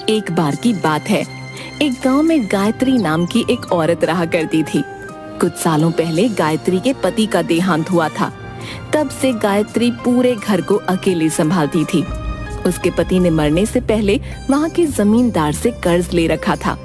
एक बार की बात है, एक गांव में गायत्री नाम की एक औरत रहा करती थी। कुछ सालों पहले गायत्री के पति का देहांत हुआ था। तब से गायत्री पूरे घर को अकेली संभालती थी। उसके पति ने मरने से पहले वहां के जमींदार से कर्ज ले रखा था,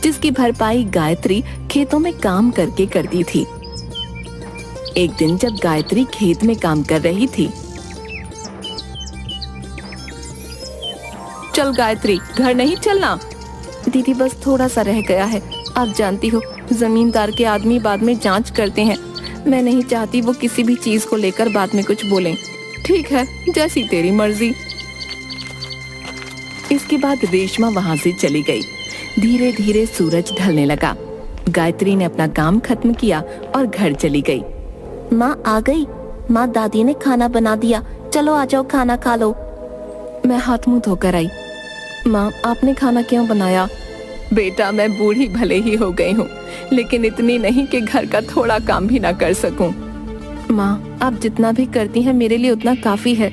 जिसकी भरपाई गायत्री खेतों में काम करके करती थी। एक दिन जब गायत्री खेत में काम कर रही थी, चल गायत्री, घर नहीं चलना? दीदी बस थोड़ा सा रह गया है, आप जानती हो जमींदार के आदमी बाद में जांच करते हैं। मैं नहीं चाहती वो किसी भी चीज को लेकर बाद में कुछ बोलें। ठीक है, जैसी तेरी मर्जी। इसके बाद रेशमा वहां से चली गई। धीरे धीरे सूरज ढलने लगा। गायत्री ने अपना काम खत्म किया और घर चली गई। माँ आ गई। माँ, दादी ने खाना बना दिया, चलो आ जाओ, खाना खा लो। मैं हाथ मुंह धोकर आई। माँ, आपने खाना क्यों बनाया? बेटा, मैं बूढ़ी भले ही हो गई हूँ, लेकिन इतनी नहीं कि घर का थोड़ा काम भी ना कर सकूं। माँ, आप जितना भी करती हैं मेरे लिए उतना काफी है,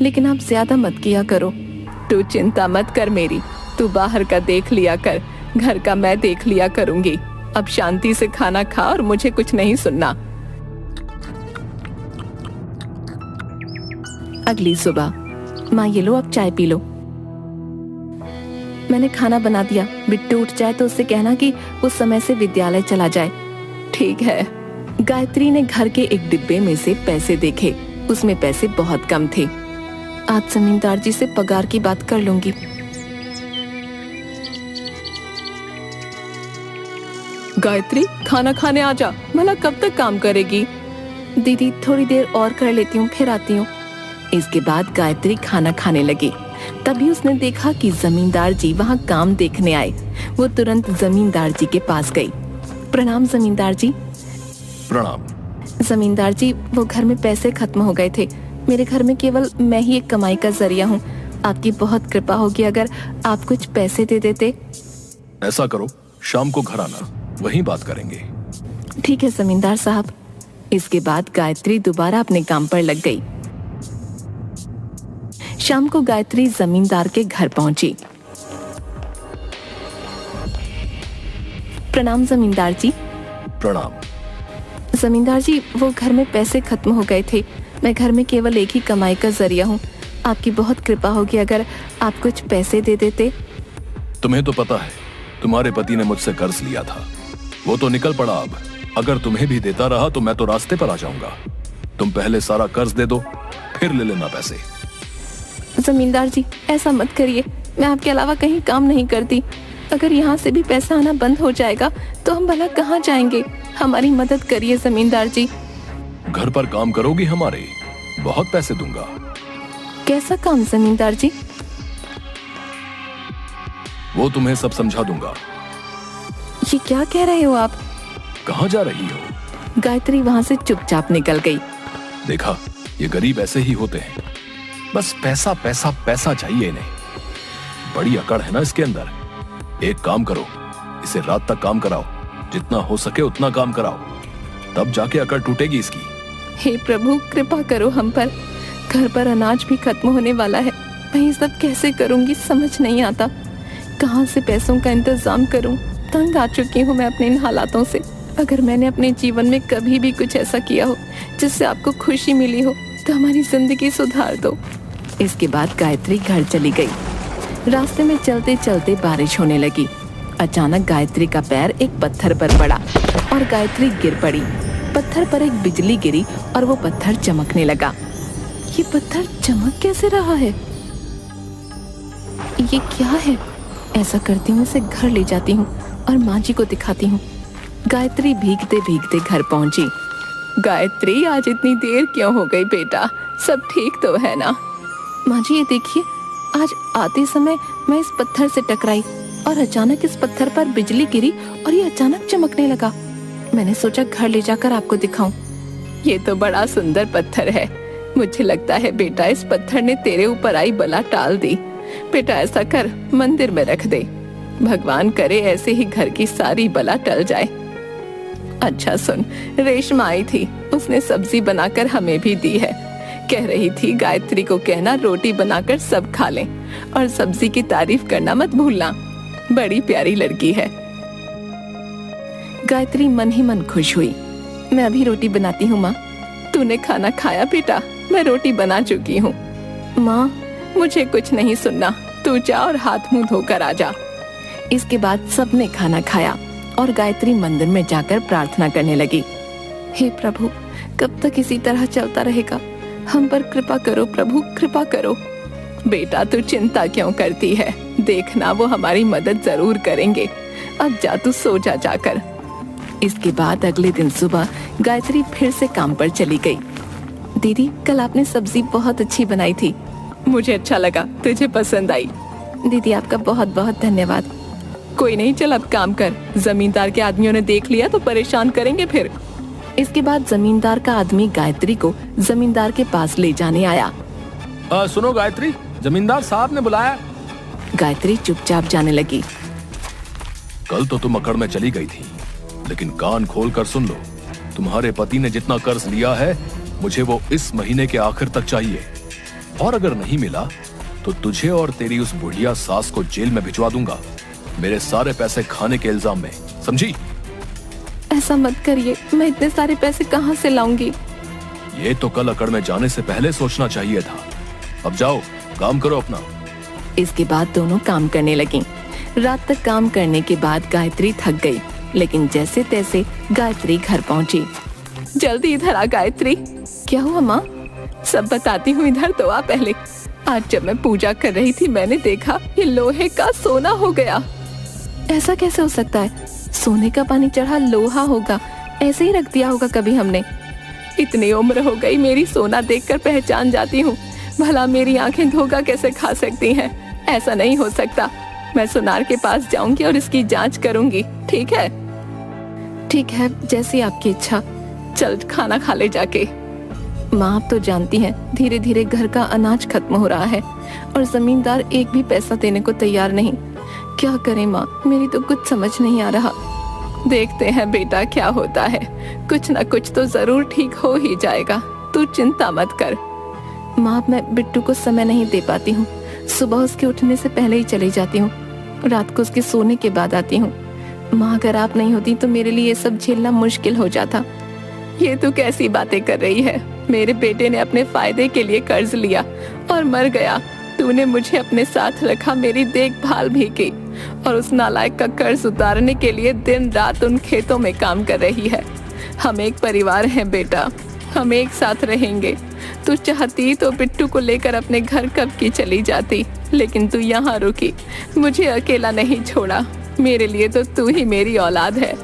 लेकिन आप ज्यादा मत किया करो। तू चिंता मत कर मेरी, तू बाहर का देख लिया कर, घर का मैं देख लिया करूंगी। अब शांति से खाना खा और मुझे कुछ नहीं सुनना। अगली सुबह, माँ ये लो, अब चाय पी लो। मैंने खाना बना दिया, बिट्टू उठ जाए तो उससे कहना कि उस समय से विद्यालय चला जाए। ठीक है। गायत्री ने घर के एक डिब्बे में से पैसे देखे। उसमें पैसे बहुत कम थे। आज जमींदार जी से पगार की बात कर लूंगी। गायत्री, खाना खाने आ जा, भला कब तक काम करेगी? दीदी थोड़ी देर और कर लेती हूँ, फिर आती हूँ। इसके बाद गायत्री खाना खाने लगी। तभी उसने देखा कि जमींदार जी वहाँ काम देखने आए। वो तुरंत जमींदार जी के पास गई। प्रणाम जमींदार जी। प्रणाम। जमींदार जी, वो घर में पैसे खत्म हो गए थे। मेरे घर में केवल मैं ही एक कमाई का जरिया हूँ। आपकी बहुत कृपा होगी अगर आप कुछ पैसे दे देते। ऐसा करो, शाम को घर आना, वहीं बात करेंगे। ठीक है जमींदार साहब। इसके बाद गायत्री दोबारा अपने काम पर लग गई। शाम को गायत्री जमींदार के घर पहुंची। प्रणाम जमींदार जी। प्रणाम। जमींदार जी, वो घर में पैसे खत्म हो गए थे। मैं घर में केवल एक ही कमाई का जरिया हूँ। आपकी बहुत कृपा होगी अगर आप कुछ पैसे दे देते। तुम्हें तो पता है, तुम्हारे पति ने मुझसे कर्ज लिया था, वो तो निकल पड़ा। अब अगर तुम्हें भी देता रहा तो मैं तो रास्ते पर आ जाऊंगा। तुम पहले सारा कर्ज दे दो, फिर ले लेना पैसे। जमींदार जी, ऐसा मत करिए। मैं आपके अलावा कहीं काम नहीं करती। अगर यहाँ से भी पैसा आना बंद हो जाएगा तो हम भला कहाँ जाएंगे? हमारी मदद करिए जमींदार जी। घर पर काम करोगी हमारे, बहुत पैसे दूंगा। कैसा काम जमींदार जी? वो तुम्हें सब समझा दूंगा। ये क्या कह रहे हो आप? कहाँ जा रही हो? गायत्री वहाँ से चुपचाप निकल गई। देखा, ये गरीब ऐसे ही होते हैं, बस पैसा पैसा पैसा चाहिए इन्हें। बड़ी अकड़ है ना इसके अंदर। एक काम करो, इसे रात तक काम कराओ, जितना हो सके उतना काम कराओ, तब जाके अकड़ टूटेगी इसकी। हे प्रभु, कृपा करो हम पर। घर पर अनाज भी खत्म होने वाला है। मैं ये सब कैसे करूंगी, समझ नहीं आता। कहाँ से पैसों का इंतजाम करूं? तंग आ चुकी हूँ मैं अपने इन हालातों से। अगर मैंने अपने जीवन में कभी भी कुछ ऐसा किया हो जिससे आपको खुशी मिली हो तो हमारी जिंदगी सुधार दो। इसके बाद गायत्री घर चली गई। रास्ते में चलते चलते बारिश होने लगी। अचानक गायत्री का पैर एक पत्थर पर पड़ा और गायत्री गिर पड़ी। पत्थर पर एक बिजली गिरी और वो पत्थर चमकने लगा। ये पत्थर चमक कैसे रहा है? ये क्या है? ऐसा करती हूँ, इसे घर ले जाती हूँ और माँ जी को दिखाती हूँ। गायत्री भीगते भीगते घर पहुंची। गायत्री, आज इतनी देर क्यों हो गई बेटा? सब ठीक तो है ना? माँ जी, ये देखिए, आज आते समय मैं इस पत्थर से टकराई और अचानक इस पत्थर पर बिजली गिरी और ये अचानक चमकने लगा। मैंने सोचा घर ले जाकर आपको दिखाऊं। ये तो बड़ा सुंदर पत्थर है। मुझे लगता है बेटा, इस पत्थर ने तेरे ऊपर आई बला टाल दी। बेटा ऐसा कर, मंदिर में रख दे। भगवान करे ऐसे ही घर की सारी बला टल जाए। अच्छा सुन, रेशमा आई थी, उसने सब्जी बनाकर हमें भी दी है। कह रही थी गायत्री को कहना रोटी बनाकर सब खा लें और सब्जी की तारीफ करना मत भूलना। बड़ी प्यारी लड़की है। गायत्री मन ही मन खुश हुई। मैं अभी रोटी बनाती हूँ माँ। तूने खाना खाया बेटा? मैं रोटी बना चुकी हूँ। माँ मुझे कुछ नहीं सुनना, तू जा और हाथ मुंह धोकर आ जा। इसके बाद सबने खाना खाया और गायत्री मंदिर में जाकर प्रार्थना करने लगी। हे प्रभु, कब तक इसी तरह चलता रहेगा? हम पर कृपा करो प्रभु, कृपा करो। बेटा तू चिंता क्यों करती है? देखना वो हमारी मदद जरूर करेंगे। अब जा तू सो जा जाकर। इसके बाद अगले दिन सुबह गायत्री फिर से काम पर चली गई। दीदी कल आपने सब्जी बहुत अच्छी बनाई थी। मुझे अच्छा लगा, तुझे पसंद आई। दीदी आपका बहुत बहुत धन्यवाद। कोई नहीं, चल अब काम कर। जमींदार के आदमियों ने देख लिया तो परेशान करेंगे फिर। इसके बाद जमींदार का आदमी गायत्री को जमींदार के पास ले जाने आया। सुनो गायत्री, जमींदार साहब ने बुलाया। गायत्री चुपचाप जाने लगी। कल तो तुम अकड़ में चली गई थी, लेकिन कान खोल कर सुन लो। तुम्हारे पति ने जितना कर्ज लिया है, मुझे वो इस महीने के आखिर तक चाहिए। और अगर नहीं मिला तो तुझे और तेरी उस बुढ़िया सास को जेल में भिजवा दूंगा, मेरे सारे पैसे खाने के इल्जाम में, समझी? ऐसा मत करिए, मैं इतने सारे पैसे कहाँ से लाऊंगी? ये तो कल अकड़ में जाने से पहले सोचना चाहिए था। अब जाओ, काम करो अपना। इसके बाद दोनों काम करने लगी। रात तक काम करने के बाद गायत्री थक गई, लेकिन जैसे तैसे गायत्री घर पहुंची। जल्दी इधर आ गायत्री। क्या हुआ माँ? सब बताती हूँ, इधर तो आ पहले। आज जब मैं पूजा कर रही थी, मैंने देखा ये लोहे का सोना हो गया। ऐसा कैसे हो सकता है? सोने का पानी चढ़ा लोहा होगा, ऐसे ही रख दिया होगा कभी हमने। इतनी उम्र हो गई, मेरी सोना देखकर पहचान जाती हूँ। भला मेरी आंखें धोखा कैसे खा सकती हैं? ऐसा नहीं हो सकता। मैं सुनार के पास जाऊंगी और इसकी जांच करूंगी। ठीक है? ठीक है, जैसी आपकी इच्छा। चल खाना खा ले जाके। माँ आप तो जानती हैं, धीरे धीरे घर का अनाज खत्म हो रहा है और जमींदार एक भी पैसा देने को तैयार नहीं। क्या करें माँ, मेरी तो कुछ समझ नहीं आ रहा। देखते हैं बेटा क्या होता है, कुछ न कुछ तो जरूर ठीक हो ही जाएगा। तू चिंता मत कर। माँ मैं बिट्टू को समय नहीं दे पाती हूँ। सुबह उसके उठने से पहले ही चली जाती हूँ, रात को उसके सोने के बाद आती हूँ। माँ अगर आप नहीं होती तो मेरे लिए ये सब झेलना मुश्किल हो जाता। ये तू कैसी बातें कर रही है? मेरे बेटे ने अपने फायदे के लिए कर्ज लिया और मर गया। तूने मुझे अपने साथ रखा, मेरी देखभाल भी की और उस नालायक का कर्ज उतारने के लिए दिन रात उन खेतों में काम कर रही है। हम एक परिवार हैं बेटा, हम एक साथ रहेंगे। तू चाहती तो बिट्टू को लेकर अपने घर कब की चली जाती, लेकिन तू यहाँ रुकी, मुझे अकेला नहीं छोड़ा। मेरे लिए तो तू ही मेरी औलाद है।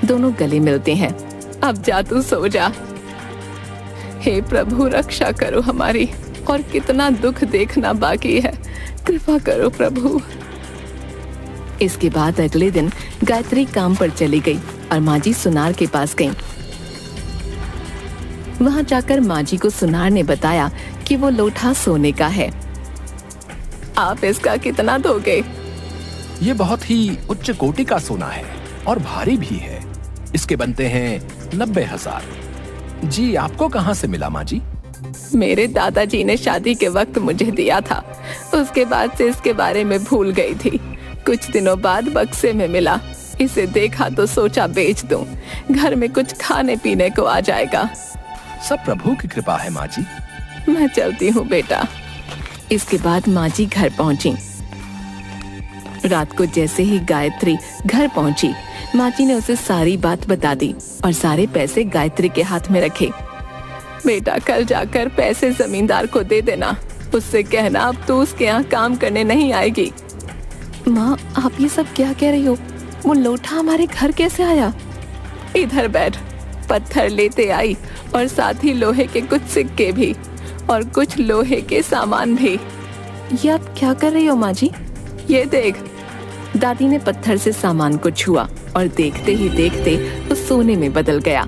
दोनों गले मिलते हैं। अब जा तू सो जा। हे प्रभु रक्षा करो हमारी, और कितना दुख देखना बाकी है, कृपा करो प्रभु। इसके बाद अगले दिन गायत्री काम पर चली गई और माँ जी सुनार के पास गई। वहां जाकर माँ जी को सुनार ने बताया कि वो लोटा सोने का है। आप इसका कितना दोगे? ये बहुत ही उच्च कोटि का सोना है और भारी भी है। इसके बनते हैं 90,000। जी आपको कहाँ से मिला माँ जी? मेरे दादाजी ने शादी के वक्त मुझे दिया था, उसके बाद से इसके बारे में भूल गई थी। कुछ दिनों बाद बक्से में मिला, इसे देखा तो सोचा बेच दूं, घर में कुछ खाने पीने को आ जाएगा। सब प्रभु की कृपा है माँ जी। मैं चलती हूँ बेटा। इसके बाद माँ जी घर पहुँची। रात को जैसे ही गायत्री घर पहुँची, माँ जी ने उसे सारी बात बता दी और सारे पैसे गायत्री के हाथ में रखे। बेटा कल जाकर पैसे जमींदार को दे देना, उससे कहना अब तू उसके यहाँ काम करने नहीं आएगी। माँ आप ये सब क्या कह रही हो? वो लोटा हमारे घर कैसे आया? इधर बैठ। पत्थर लेते आई और साथ ही लोहे के कुछ सिक्के भी और कुछ लोहे के सामान भी। ये आप क्या कर रही हो माँ जी? ये देख। दादी ने पत्थर से सामान को छुआ और देखते ही देखते वो सोने में बदल गया।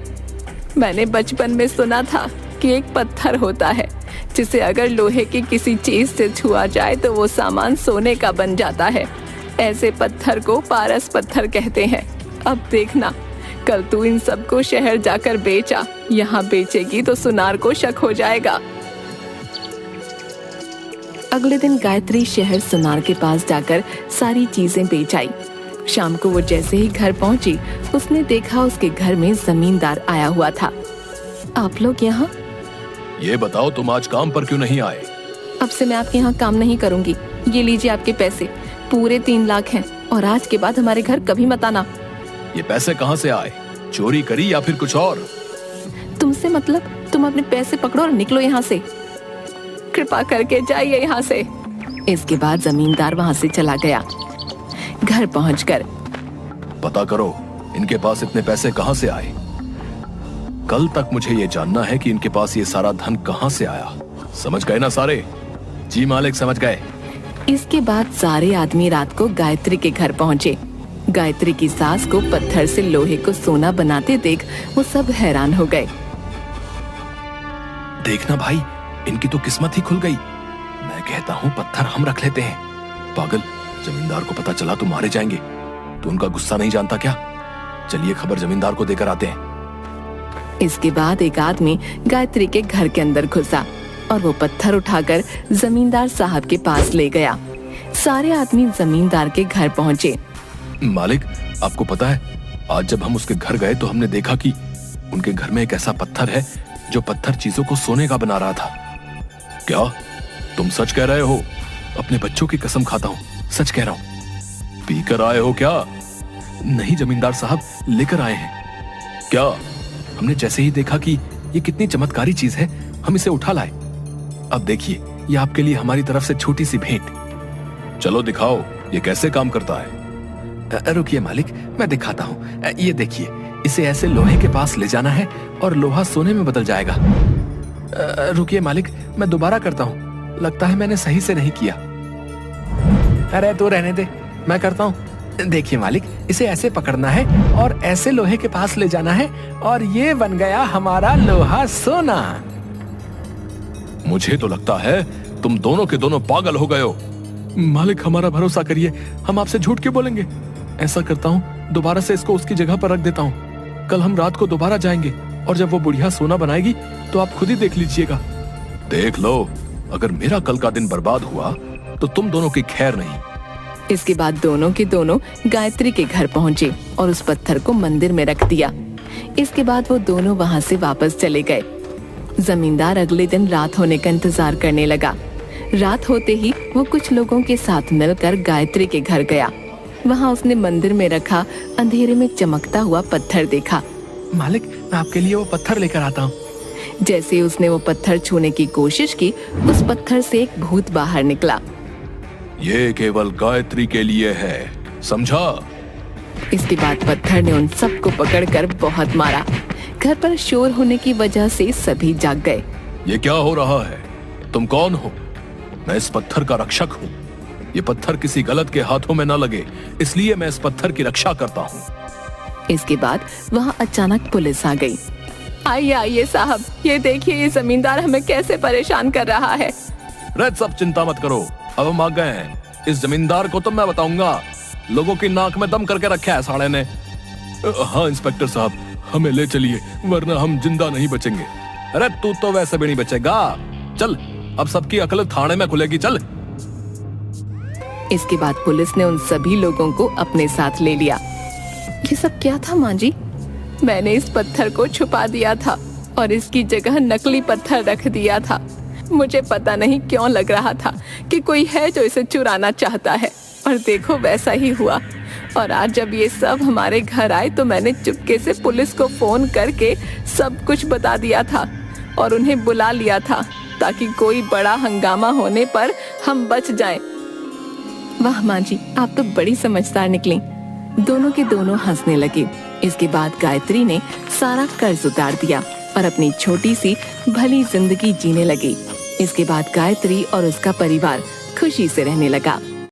मैंने बचपन में सुना था कि एक पत्थर होता है जिसे अगर लोहे की किसी चीज से छुआ जाए तो वो सामान सोने का बन जाता है। ऐसे पत्थर को पारस पत्थर कहते हैं। अब देखना, कल तू इन सबको शहर जाकर बेचा। यहाँ बेचेगी तो सुनार को शक हो जाएगा। अगले दिन गायत्री शहर सुनार के पास जाकर सारी चीजें बेच आई। शाम को वो जैसे ही घर पहुंची, उसने देखा उसके घर में जमींदार आया हुआ था। आप लोग यहाँ? ये बताओ तुम आज काम पर क्यों नहीं आए? अब से मैं आपके यहाँ काम नहीं करूँगी। ये लीजिए आपके पैसे, पूरे 3 लाख हैं, और आज के बाद हमारे घर कभी मत आना। ये पैसे कहाँ से आए? चोरी करी या फिर कुछ और? तुमसे मतलब? तुम अपने पैसे पकड़ो और निकलो यहाँ से। कृपा करके जाइए यहाँ से। इसके बाद जमींदार वहाँ से चला गया। घर पहुंचकर पता करो इनके पास इतने पैसे कहाँ से आए। कल तक मुझे ये जानना है कि इनके पास ये सारा धन कहाँ से आया। समझ गए ना सारे? जी मालिक, समझ गए। इसके बाद सारे आदमी रात को गायत्री के घर पहुंचे। गायत्री की सास को पत्थर से लोहे को सोना बनाते देख वो सब हैरान हो गए। देखना भाई, इनकी तो किस्मत ही खुल गई। मैं कहता हूँ पत्थर हम रख लेते हैं। पागल, जमींदार को पता चला तो मारे जाएंगे। तो उनका गुस्सा नहीं जानता क्या? चलिए खबर जमींदार को देकर आते हैं। इसके बाद एक आदमी गायत्री के घर के अंदर घुसा और वो पत्थर उठाकर जमींदार साहब के पास ले गया। सारे आदमी जमींदार के घर पहुंचे। मालिक, आपको पता है, आज जब हम उसके घर गए तो हमने देखा कि उनके घर में एक ऐसा पत्थर है जो पत्थर चीजों को सोने का बना रहा था। क्या तुम सच कह रहे हो? अपने बच्चों की कसम खाता हूँ, सच कह रहा हूँ। पीकर आए हो क्या? नहीं जमींदार साहब, लेकर आए हैं। क्या? हमने जैसे ही देखा कि ये कितनी चमत्कारी चीज है, हम इसे उठा लाए। अब देखिए, ये आपके लिए हमारी तरफ से छोटी सी भेंट। चलो दिखाओ, ये कैसे काम करता है। रुकिए मालिक, मैं दिखाता हूँ। ये देखिए, इसे ऐसे लोहे के पास ले जाना है और लोहा सोने में बदल जाएगा। रुकिए मालिक, मैं दोबारा करता हूँ। लगता है मैंने सही से नहीं किया। अरे तो रहने दे, मैं करता हूँ। देखिए मालिक, इसे ऐसे पकड़ना है और ऐसे लोहे के पास ले जाना है और ये बन गया हमारा लोहा सोना। मुझे तो लगता है तुम दोनों के दोनों पागल हो गए हो। मालिक, हमारा भरोसा करिए, हम आपसे झूठ क्यों बोलेंगे। ऐसा करता हूँ, दोबारा से इसको उसकी जगह पर रख देता हूँ। कल हम रात को दोबारा जाएंगे और जब वो बुढ़िया सोना बनाएगी तो आप खुद ही देख लीजिएगा। देख लो, अगर मेरा कल का दिन बर्बाद हुआ तो तुम दोनों की खैर नहीं। इसके बाद दोनों के दोनों गायत्री के घर पहुंचे और उस पत्थर को मंदिर में रख दिया। इसके बाद वो दोनों वहां से वापस चले गए। जमींदार अगले दिन रात होने का इंतजार करने लगा। रात होते ही वो कुछ लोगों के साथ मिलकर गायत्री के घर गया। वहां उसने मंदिर में रखा अंधेरे में चमकता हुआ पत्थर देखा। मालिक, मैं आपके लिए वो पत्थर लेकर आता हूँ। जैसे उसने वो पत्थर छूने की कोशिश की, उस पत्थर से एक भूत बाहर निकला। ये केवल गायत्री के लिए है, समझा? इसके बाद पत्थर ने उन सबको पकड़कर बहुत मारा। घर पर शोर होने की वजह से सभी जाग गए। ये क्या हो रहा है? तुम कौन हो? मैं इस पत्थर का रक्षक हूँ। ये पत्थर किसी गलत के हाथों में न लगे, इसलिए मैं इस पत्थर की रक्षा करता हूँ। इसके बाद वहाँ अचानक पुलिस आ गई। आइए आइए साहब, ये देखिए, ये जमींदार हमें कैसे परेशान कर रहा है। रेड, सब चिंता मत करो, अब हम आ गए हैं। इस जमींदार को तो मैं बताऊंगा। लोगों की नाक में दम करके रखा है साले ने। हाँ इंस्पेक्टर साहब, हमें ले चलिए, वरना हम जिंदा नहीं बचेंगे। अरे तू तो वैसे भी नहीं बचेगा। चल, अब सबकी अकल थाने में खुलेगी, चल। इसके बाद पुलिस ने उन सभी लोगों को अपने साथ ले लिया। ये सब क्या था माँ जी? मैंने इस पत्थर को छुपा दिया था और इसकी जगह नकली पत्थर रख दिया था। मुझे पता नहीं क्यों लग रहा था कि कोई है जो इसे चुराना चाहता है, और देखो वैसा ही हुआ। और आज जब ये सब हमारे घर आए तो मैंने चुपके से पुलिस को फोन करके सब कुछ बता दिया था और उन्हें बुला लिया था, ताकि कोई बड़ा हंगामा होने पर हम बच जाएं। वाह माँ जी, आप तो बड़ी समझदार निकली। दोनों के दोनों हंसने लगे। इसके बाद गायत्री ने सारा कर्ज उतार दिया और अपनी छोटी सी भली जिंदगी जीने लगी। इसके बाद गायत्री और उसका परिवार खुशी से रहने लगा।